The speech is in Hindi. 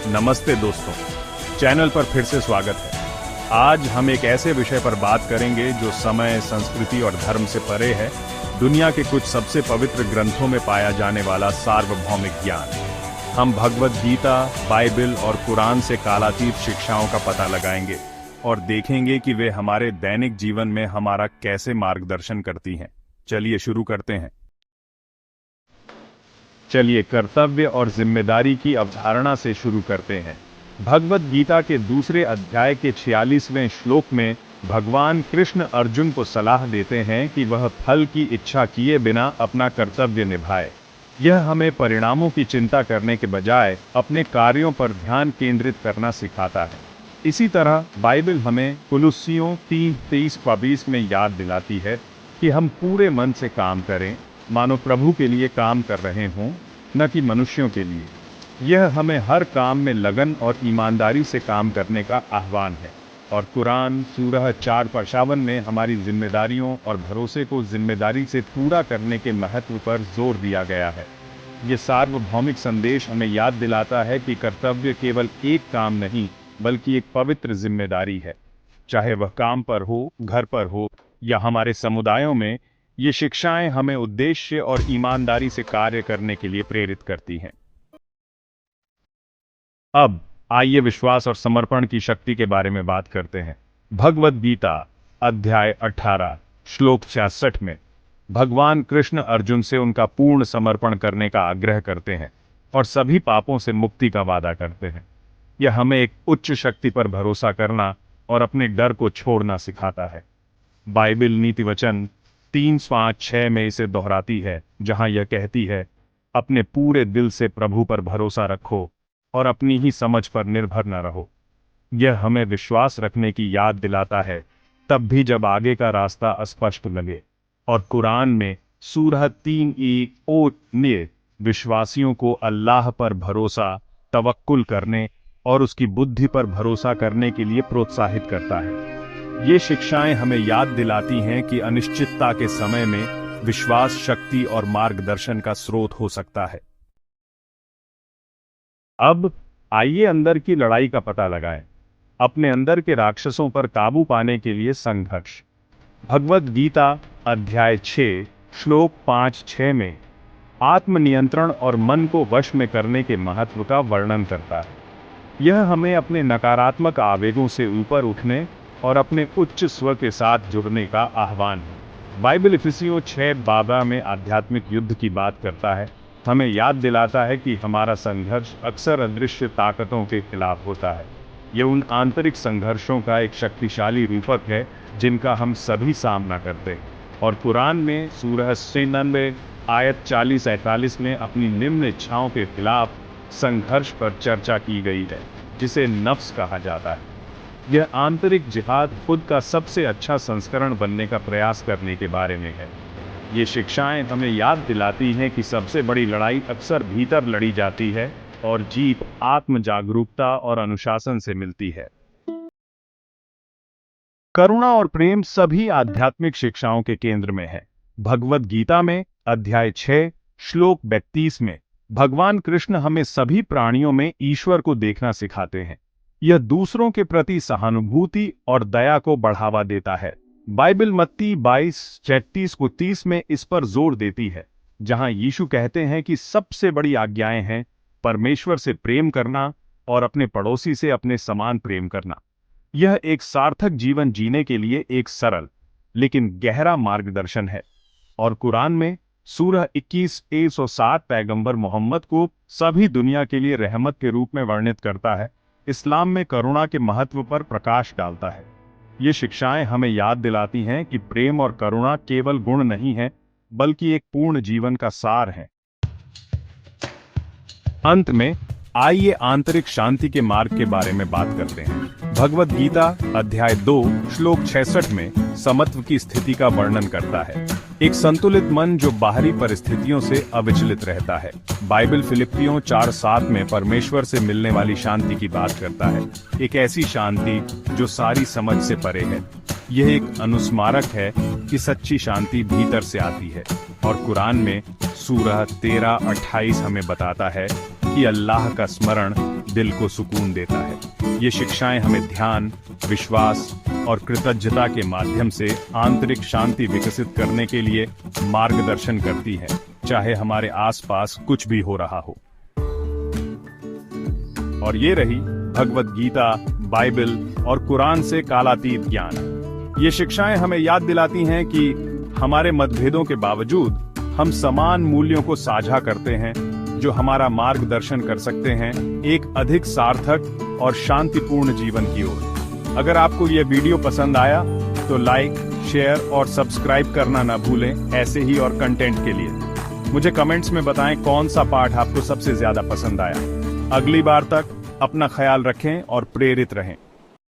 नमस्ते दोस्तों, चैनल पर फिर से स्वागत है। आज हम एक ऐसे विषय पर बात करेंगे जो समय, संस्कृति और धर्म से परे है। दुनिया के कुछ सबसे पवित्र ग्रंथों में पाया जाने वाला सार्वभौमिक ज्ञान। हम भगवद गीता, बाइबल और कुरान से कालातीत शिक्षाओं का पता लगाएंगे और देखेंगे कि वे हमारे दैनिक जीवन में हमारा कैसे मार्गदर्शन करती हैं। चलिए शुरू करते हैं। चलिए कर्तव्य और जिम्मेदारी की अवधारणा से शुरू करते हैं। भगवद गीता के दूसरे अध्याय के 46वें श्लोक में भगवान कृष्ण अर्जुन को सलाह देते हैं कि वह फल की इच्छा किए बिना अपना कर्तव्य निभाए। यह हमें परिणामों की चिंता करने के बजाय अपने कार्यों पर ध्यान केंद्रित करना सिखाता है। इसी तरह बाइबल हमें कुलुस्सियों 3:23-20 में याद दिलाती है कि हम पूरे मन से काम करें, मानो प्रभु के लिए काम कर रहे हों, न कि मनुष्यों के लिए। यह हमें हर काम में लगन और ईमानदारी से काम करने का आह्वान है। और कुरान सूरह 4:55 में हमारी जिम्मेदारियों और भरोसे को जिम्मेदारी से पूरा करने के महत्व पर जोर दिया गया है। ये सार्वभौमिक संदेश हमें याद दिलाता है कि कर्तव्य केवल एक काम नहीं, बल्कि एक पवित्र जिम्मेदारी है। चाहे वह काम पर हो, घर पर हो या हमारे समुदायों में, ये शिक्षाएं हमें उद्देश्य और ईमानदारी से कार्य करने के लिए प्रेरित करती हैं। अब आइए विश्वास और समर्पण की शक्ति के बारे में बात करते हैं। भगवद गीता अध्याय 18 श्लोक 66 में भगवान कृष्ण अर्जुन से उनका पूर्ण समर्पण करने का आग्रह करते हैं और सभी पापों से मुक्ति का वादा करते हैं। यह हमें एक उच्च शक्ति पर भरोसा करना और अपने डर को छोड़ना सिखाता है। बाइबल नीति वचन 3:5-6 में इसे दोहराती है, जहां यह कहती है, अपने पूरे दिल से प्रभु पर भरोसा रखो और अपनी ही समझ पर निर्भर न रहो। यह हमें विश्वास रखने की याद दिलाता है, तब भी जब आगे का रास्ता अस्पष्ट लगे। और कुरान में सूरह 3:1 में विश्वासियों को अल्लाह पर भरोसा, तवक्कुल करने और उसकी बुद्धि पर भरोसा करने के लिए प्रोत्साहित करता है। ये शिक्षाएं हमें याद दिलाती हैं कि अनिश्चितता के समय में विश्वास शक्ति और मार्गदर्शन का स्रोत हो सकता है। अब आइए अंदर की लड़ाई का पता लगाएं। अपने अंदर के राक्षसों पर काबू पाने के लिए संघर्ष। भगवद गीता अध्याय 6 श्लोक 5-6 में आत्मनियंत्रण और मन को वश में करने के महत्व का वर्णन करता है। यह हमें अपने नकारात्मक आवेगों से ऊपर उठने और अपने उच्च स्व के साथ जुड़ने का आह्वान है। बाइबल इफिसियों 6:12 में आध्यात्मिक युद्ध की बात करता है, हमें याद दिलाता है कि हमारा संघर्ष अक्सर अदृश्य ताकतों के खिलाफ होता है। ये उन आंतरिक संघर्षों का एक शक्तिशाली रूपक है जिनका हम सभी सामना करते हैं। और कुरान में सूरह 99 आयत 40-41 में अपनी निम्न इच्छाओं के खिलाफ संघर्ष पर चर्चा की गई है, जिसे नफ्स कहा जाता है। यह आंतरिक जिहाद खुद का सबसे अच्छा संस्करण बनने का प्रयास करने के बारे में है। ये शिक्षाएं हमें याद दिलाती हैं कि सबसे बड़ी लड़ाई अक्सर भीतर लड़ी जाती है और जीत आत्म जागरूकता और अनुशासन से मिलती है। करुणा और प्रेम सभी आध्यात्मिक शिक्षाओं के केंद्र में है। भगवद गीता में अध्याय 6 श्लोक 32 में भगवान कृष्ण हमें सभी प्राणियों में ईश्वर को देखना सिखाते हैं। यह दूसरों के प्रति सहानुभूति और दया को बढ़ावा देता है। बाइबल मत्ती 22:33-30 में इस पर जोर देती है, जहां यीशु कहते हैं कि सबसे बड़ी आज्ञाएं हैं परमेश्वर से प्रेम करना और अपने पड़ोसी से अपने समान प्रेम करना। यह एक सार्थक जीवन जीने के लिए एक सरल लेकिन गहरा मार्गदर्शन है। और कुरान में सूरह 21:107 पैगंबर मोहम्मद को सभी दुनिया के लिए रहमत के रूप में वर्णित करता है। इस्लाम में करुणा के महत्व पर प्रकाश डालता है। ये शिक्षाएं हमें याद दिलाती हैं कि प्रेम और करुणा केवल गुण नहीं है, बल्कि एक पूर्ण जीवन का सार है। अंत में आइए आंतरिक शांति के मार्ग के बारे में बात करते हैं। भगवद गीता अध्याय 2 श्लोक 66 में समत्व की स्थिति का वर्णन करता है, एक संतुलित मन जो बाहरी परिस्थितियों से अविचलित रहता है। बाइबल फिलिपियों 4:7 में परमेश्वर से मिलने वाली शांति की बात करता है, एक ऐसी शांति जो सारी समझ से परे है। यह एक अनुस्मारक है कि सच्ची शांति भीतर से आती है। और कुरान में सूरह 13:28 हमें बताता है कि अल्लाह का स्मरण दिल को सुकून देता है। ये शिक्षाएं हमें ध्यान, विश्वास और कृतज्ञता के माध्यम से आंतरिक शांति विकसित करने के लिए मार्गदर्शन करती है, चाहे हमारे आसपास कुछ भी हो रहा हो। और ये रही भगवद गीता, बाइबल और कुरान से कालातीत ज्ञान। ये शिक्षाएं हमें याद दिलाती हैं कि हमारे मतभेदों के बावजूद हम समान मूल्यों को साझा करते हैं, जो हमारा मार्गदर्शन कर सकते हैं एक अधिक सार्थक और शांतिपूर्ण जीवन की ओर। अगर आपको यह वीडियो पसंद आया तो लाइक, शेयर और सब्सक्राइब करना न भूलें ऐसे ही और कंटेंट के लिए। मुझे कमेंट्स में बताएं कौन सा पाठ आपको सबसे ज्यादा पसंद आया। अगली बार तक अपना ख्याल रखें और प्रेरित रहें।